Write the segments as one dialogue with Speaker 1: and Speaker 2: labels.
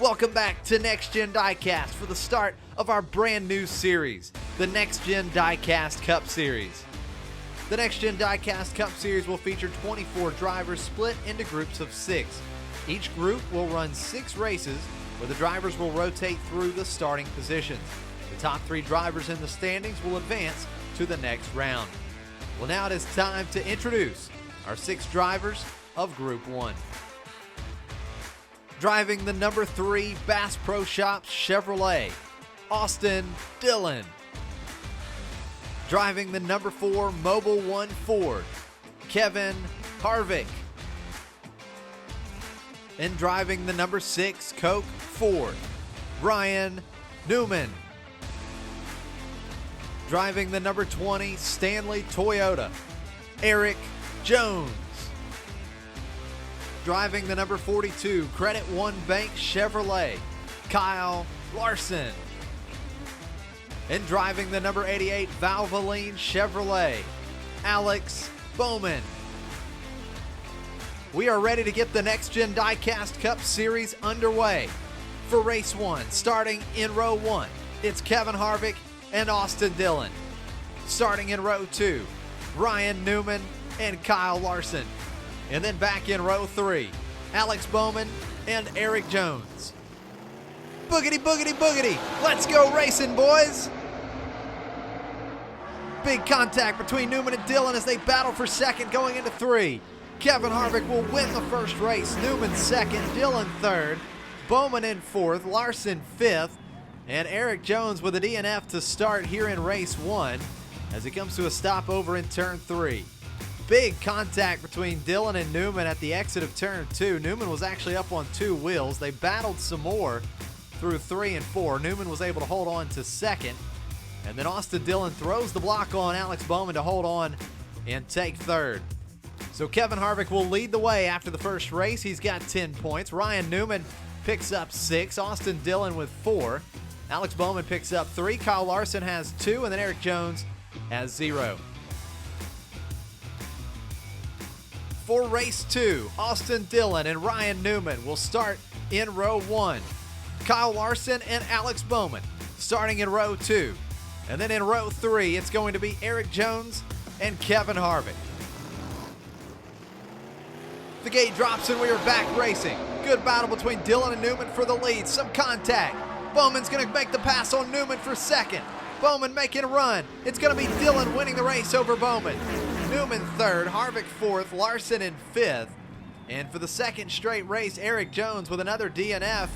Speaker 1: Welcome back to Next Gen Diecast for the start of our brand new series, the Next Gen Diecast Cup Series. The Next Gen Diecast Cup Series will feature 24 drivers split into groups of 6. Each group will run 6 races where the drivers will rotate through the starting positions. The top 3 drivers in the standings will advance to the next round. Well, now it is time to introduce our 6 drivers of Group 1. Driving the number 3 Bass Pro Shops Chevrolet, Austin Dillon. Driving the number 4 Mobil 1 Ford, Kevin Harvick. And driving the number 6 Coke Ford, Ryan Newman. Driving the number 20 Stanley Toyota, Erik Jones. Driving the number 42 Credit One Bank Chevrolet, Kyle Larson. And driving the number 88 Valvoline Chevrolet, Alex Bowman. We are ready to get the Next Gen Diecast Cup Series underway. For race 1, starting in row 1, it's Kevin Harvick and Austin Dillon. Starting in row 2, Ryan Newman and Kyle Larson. And then back in row 3, Alex Bowman and Erik Jones. Boogity, boogity, boogity. Let's go racing, boys. Big contact between Newman and Dillon as they battle for second going into 3. Kevin Harvick will win the first race. Newman second, Dillon third, Bowman in 4th, Larson 5th, and Erik Jones with a DNF to start here in race 1 as it comes to a stopover in turn 3. Big contact between Dillon and Newman at the exit of turn 2. Newman was actually up on 2 wheels. They battled some more through 3 and 4. Newman was able to hold on to second. And then Austin Dillon throws the block on Alex Bowman to hold on and take third. So Kevin Harvick will lead the way after the first race. He's got 10 points. Ryan Newman picks up 6. Austin Dillon with 4. Alex Bowman picks up 3. Kyle Larson has 2. And then Erik Jones has 0. For race 2, Austin Dillon and Ryan Newman will start in row 1. Kyle Larson and Alex Bowman starting in row 2. And then in row 3, it's going to be Erik Jones and Kevin Harvick. The gate drops and we are back racing. Good battle between Dillon and Newman for the lead. Some contact. Bowman's going to make the pass on Newman for second. Bowman making a run. It's going to be Dillon winning the race over Bowman. Newman 3rd, Harvick 4th, Larson in 5th. And for the second straight race, Erik Jones with another DNF.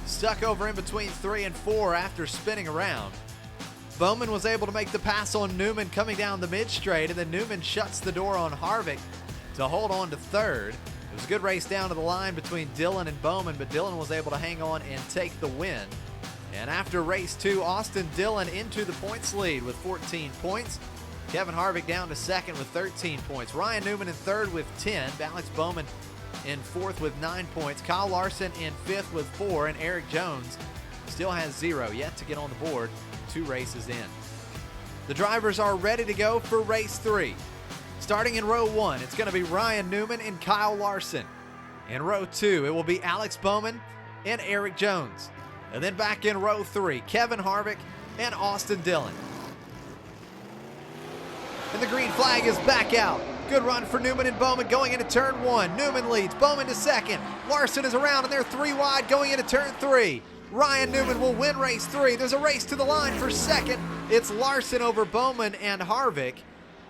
Speaker 1: Stuck over in between 3 and 4 after spinning around. Bowman was able to make the pass on Newman coming down the mid-straight, and then Newman shuts the door on Harvick to hold on to 3rd. It was a good race down to the line between Dillon and Bowman, but Dillon was able to hang on and take the win. And after race 2, Austin Dillon into the points lead with 14 points. Kevin Harvick down to 2nd with 13 points. Ryan Newman in 3rd with 10. Alex Bowman in 4th with 9 points. Kyle Larson in 5th with 4. And Erik Jones still has 0 yet to get on the board 2 races in. The drivers are ready to go for race 3. Starting in row 1, it's going to be Ryan Newman and Kyle Larson. In row 2, it will be Alex Bowman and Erik Jones. And then back in row 3, Kevin Harvick and Austin Dillon. And the green flag is back out. Good run for Newman and Bowman going into turn 1. Newman leads, Bowman to 2nd. Larson is around and they're 3 wide going into turn 3. Ryan Newman will win race 3. There's a race to the line for second. It's Larson over Bowman and Harvick.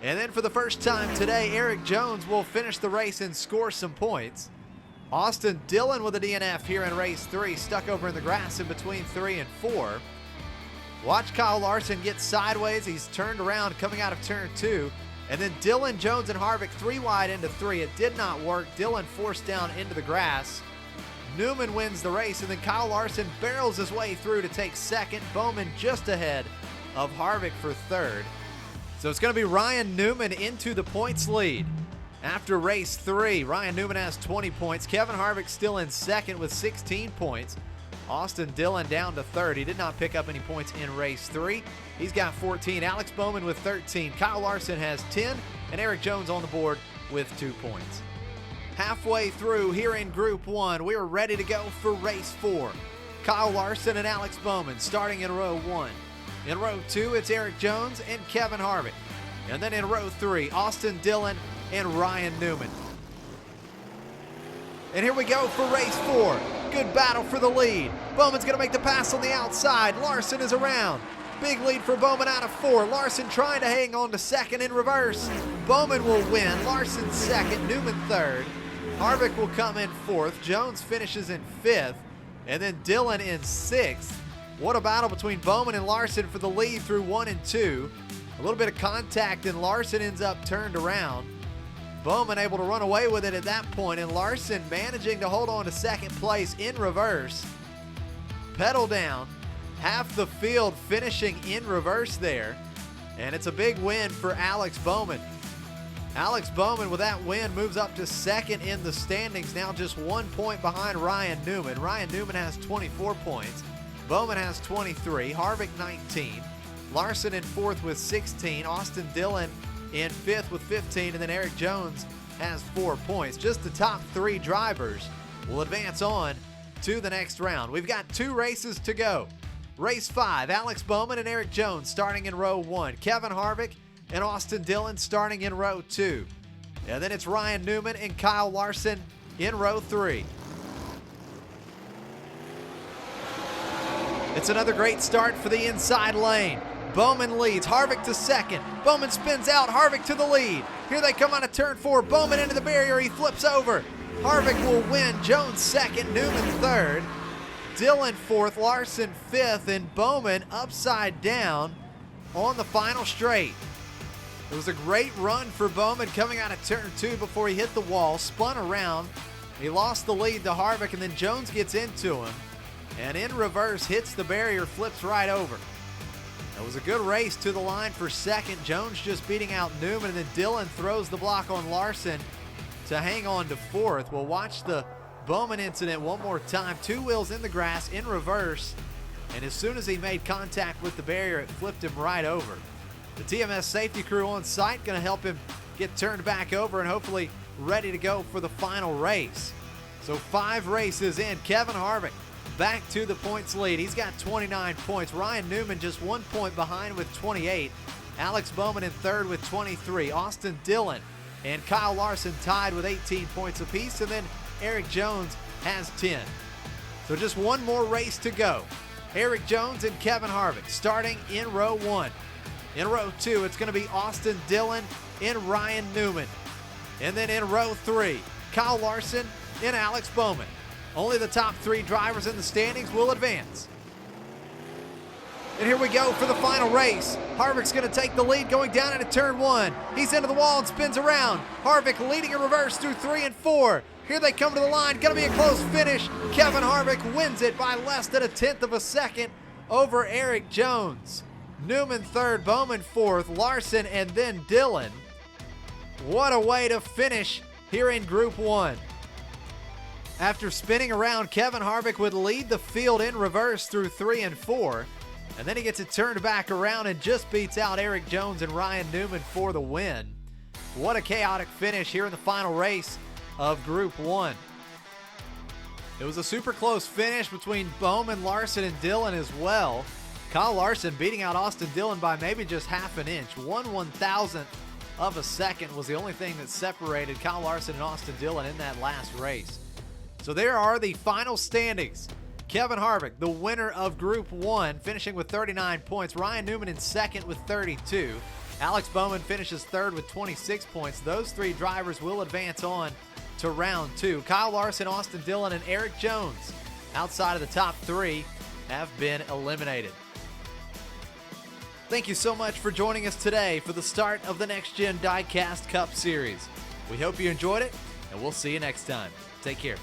Speaker 1: And then for the first time today, Erik Jones will finish the race and score some points. Austin Dillon with a DNF here in race 3, stuck over in the grass in between 3 and 4. Watch Kyle Larson get sideways. He's turned around coming out of turn 2. And then Dillon, Jones, and Harvick 3 wide into 3. It did not work. Dillon forced down into the grass. Newman wins the race, and then Kyle Larson barrels his way through to take 2nd. Bowman just ahead of Harvick for 3rd. So it's going to be Ryan Newman into the points lead. After race 3, Ryan Newman has 20 points. Kevin Harvick still in 2nd with 16 points. Austin Dillon down to 3rd. He did not pick up any points in race 3. He's got 14. Alex Bowman with 13. Kyle Larson has 10. And Erik Jones on the board with 2 points. Halfway through here in Group 1, we are ready to go for race 4. Kyle Larson and Alex Bowman starting in row 1. In row 2, it's Erik Jones and Kevin Harvick. And then in row 3, Austin Dillon and Ryan Newman. And here we go for race 4. Good battle for the lead. Bowman's going to make the pass on the outside. Larson is around. Big lead for Bowman out of 4. Larson trying to hang on to second in reverse. Bowman will win. Larson second, Newman third. Harvick will come in 4th. Jones finishes in 5th. And then Dillon in 6th. What a battle between Bowman and Larson for the lead through 1 and 2. A little bit of contact and Larson ends up turned around. Bowman able to run away with it at that point, and Larson managing to hold on to second place in reverse. Pedal down, half the field finishing in reverse there, and it's a big win for Alex Bowman. Alex Bowman with that win moves up to second in the standings, now just 1 point behind Ryan Newman. Ryan Newman has 24 points. Bowman has 23, Harvick 19, Larson in 4th with 16, Austin Dillon in 5th with 15, and then Erik Jones has 4 points. Just the top 3 drivers will advance on to the next round. We've got 2 races to go. Race 5, Alex Bowman and Erik Jones starting in row 1. Kevin Harvick and Austin Dillon starting in row 2. And then it's Ryan Newman and Kyle Larson in row 3. It's another great start for the inside lane. Bowman leads, Harvick to second. Bowman spins out, Harvick to the lead. Here they come out of turn 4. Bowman into the barrier, he flips over. Harvick will win, Jones second, Newman third. Dillon 4th, Larson 5th, and Bowman upside down on the final straight. It was a great run for Bowman coming out of turn 2 before he hit the wall, spun around. He lost the lead to Harvick, and then Jones gets into him. And in reverse, hits the barrier, flips right over. It was a good race to the line for second. Jones just beating out Newman, and then Dillon throws the block on Larson to hang on to 4th. We'll watch the Bowman incident one more time. 2 wheels in the grass in reverse, and as soon as he made contact with the barrier, it flipped him right over. The TMS safety crew on site going to help him get turned back over and hopefully ready to go for the final race. So 5 races in, Kevin Harvick back to the points lead. He's got 29 points. Ryan Newman just 1 point behind with 28. Alex Bowman in 3rd with 23. Austin Dillon and Kyle Larson tied with 18 points apiece. And then Erik Jones has 10. So just 1 more race to go. Erik Jones and Kevin Harvick starting in row 1. In row 2, it's going to be Austin Dillon and Ryan Newman. And then in row 3, Kyle Larson and Alex Bowman. Only the top 3 drivers in the standings will advance. And here we go for the final race. Harvick's going to take the lead going down into turn 1. He's into the wall and spins around. Harvick leading in reverse through 3 and 4. Here they come to the line. Going to be a close finish. Kevin Harvick wins it by less than 1/10 of a second over Erik Jones. Newman 3rd, Bowman 4th, Larson and then Dillon. What a way to finish here in Group 1. After spinning around, Kevin Harvick would lead the field in reverse through 3 and 4. And then he gets it turned back around and just beats out Erik Jones and Ryan Newman for the win. What a chaotic finish here in the final race of Group 1. It was a super close finish between Bowman, Larson, and Dillon as well. Kyle Larson beating out Austin Dillon by maybe just half an inch. 1/1000th of a second was the only thing that separated Kyle Larson and Austin Dillon in that last race. So there are the final standings. Kevin Harvick, the winner of Group 1, finishing with 39 points. Ryan Newman in 2nd with 32. Alex Bowman finishes 3rd with 26 points. Those 3 drivers will advance on to round 2. Kyle Larson, Austin Dillon, and Erik Jones, outside of the top 3, have been eliminated. Thank you so much for joining us today for the start of the Next Gen Diecast Cup Series. We hope you enjoyed it, and we'll see you next time. Take care.